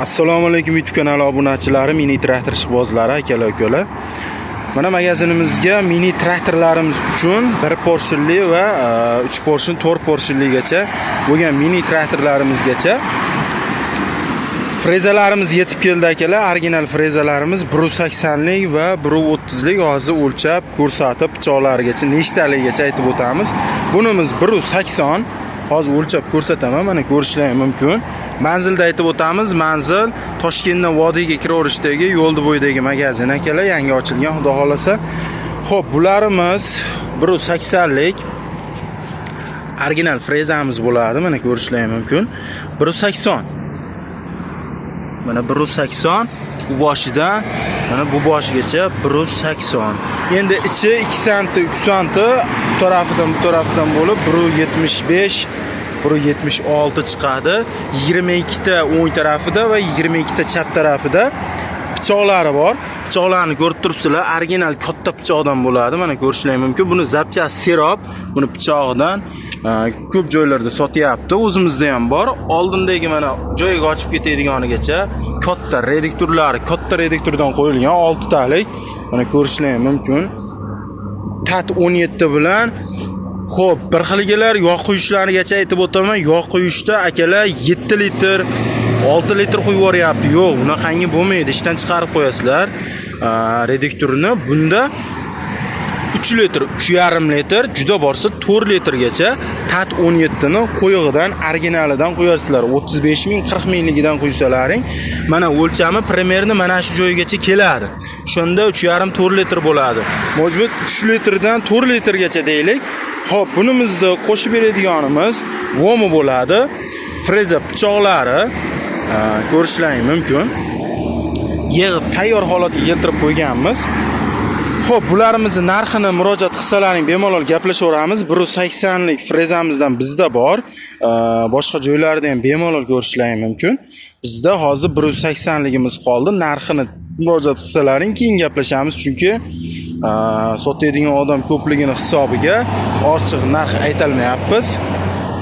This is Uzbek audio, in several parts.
Assalomu alaykum YouTube kanali obunachilari, mini traktor ishbozlari, akalar, ukalar. Mana magazinimizga mini traktorlarimiz uchun 1 porshinli va 3 porshin, 4 porshinligacha bo'lgan mini traktorlarimizgacha frezalarimiz yetib keldi, akalar. Original frezalarimiz 180 lik va 130 lik. Hozir o'lchab, ko'rsatib, pichoqlarigacha nechtaligigacha aytib o'tamiz. Bunimiz 180. Hozir o'lchab ko'rsataman, mana ko'rishlaring mumkin. Manzilda aytib o'tamiz. Manzil Toshkentdan Vodiyga kiraverishdagi yo'l bo'yidagi magazin, akalar, yangi ochilgan, xudo xolasa. Xo'p, bularimiz 180 lik original frezamiz bo'ladi, mana ko'rishlaring mumkin. 180. Mana 180 bu boshidan mana bu boshigacha 180. Endi ichi 2 sm, 3 sm bu tarafidan bo'lib 175, 176 chiqadi. 22 ta o'ng tarafida va 22 ta chap tarafida pichoqlari bor. Pichoqlarni ko'rib turibsizlar, original katta pichoqdan bo'ladi. Mana ko'rishlaring mumkin. Buni zapchast serob, buni pichog'idan ko'p joylarda sotyapti. O'zimizda ham bor. Oldindagi mana joyiga ochib ketadiganigacha katta reduktorlari, katta reduktordan qo'yilgan 6 talik. Mana ko'rishlaring mumkin. Tat 17 bilan xo'p, bir xilgilar yog' quyishlarigacha aytib o'taman. Yog' quyishda akalar 7 litr, 6 litr quyib yuboryapti. Yo'q, bunaqangi bo'lmaydi. Ishdan chiqarib qo'yasizlar reduktorni. Bunda 3 litr, 3,5 litr, juda borsa 4 litrgacha tat 17 ni qo'yig'idan, originalidan qo'yasizlar. 35 ming, 40 mingligidan qo'ysalaring, mana o'lchami primerni mana shu joygacha keladi. Shunda 3,5-4 litr bo'ladi. Mojbut 3 litrdan 4 litrgacha deylik. Xo'p, bunimizda qo'shib beradiganimiz vomi bo'ladi. Freza pichoqlari ko'rishlaring mumkin. Yig'ib tayyor holatga keltirib qo'yganmiz. Xo'p, bularimizni narxini murojaat qilsalaring bemalol gaplashaveramiz. 180 lik frezamizdan bizda bor. Boshqa joylarda ham bemalol ko'rishlaring mumkin. Bizda hozir 180 ligimiz qoldi. Narxini murojaat qilsalaring keyin gaplashamiz, chunki sotadigan odam ko'pligini hisobiga ochiq narx aytolmayapmiz.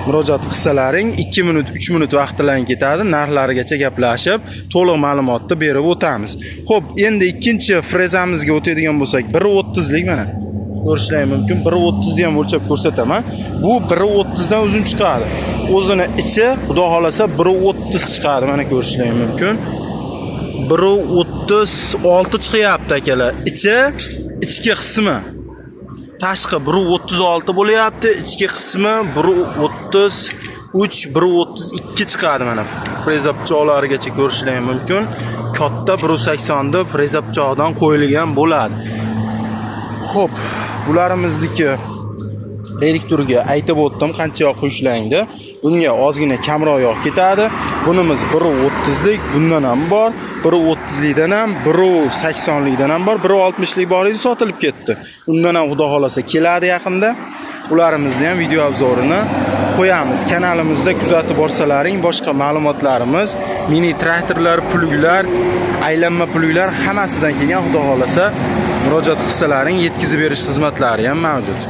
Murojaat qilsalaring 2 minut, 3 minut vaqtlaring ketadi. Narxlarigacha gaplashib, to'liq ma'lumotni berib o'tamiz. Xo'p, endi ikkinchi frezamizga o'tadigan bo'lsak, 130 lik mana. Ko'rishlaring mumkin. 130 ni ham o'lchab ko'rsataman. Bu 130 dan uzun chiqadi. O'zini ichi, xudo xolasa 130 chiqadi, mana ko'rishlaring mumkin. 136 chiqyapti, akalar. Ichki qismi tashqi 136 bo'lyapti, ichki qismi 133, 132 chiqadi mana. Freza pichoqlarigacha ko'rishlaring mumkin. Katta 180 da freza pichoqdan qo'yilgan bo'ladi. Xo'p, bularimizniki reduktorga aytib o'tdim qancha yog' quyishlaringda. Bunga ozgina kamroq yog' ketadi. Bunimiz 130 lik, bundan ham bor, 130 likdan ham, 180 likdan ham bor, 160 lik bor edi, sotilib ketdi. Undan ham xudo xolasa keladi yaqinda. Ularimizni ham video obzorini qo'yamiz. Kanalimizda kuzatib borsalaring, boshqa ma'lumotlarimiz, mini traktorlar, pluglar, aylanma pluglar hammasidan kelgan, xudo xolasa murojaat qilsalaring yetkazib berish xizmatlari ham mavjud.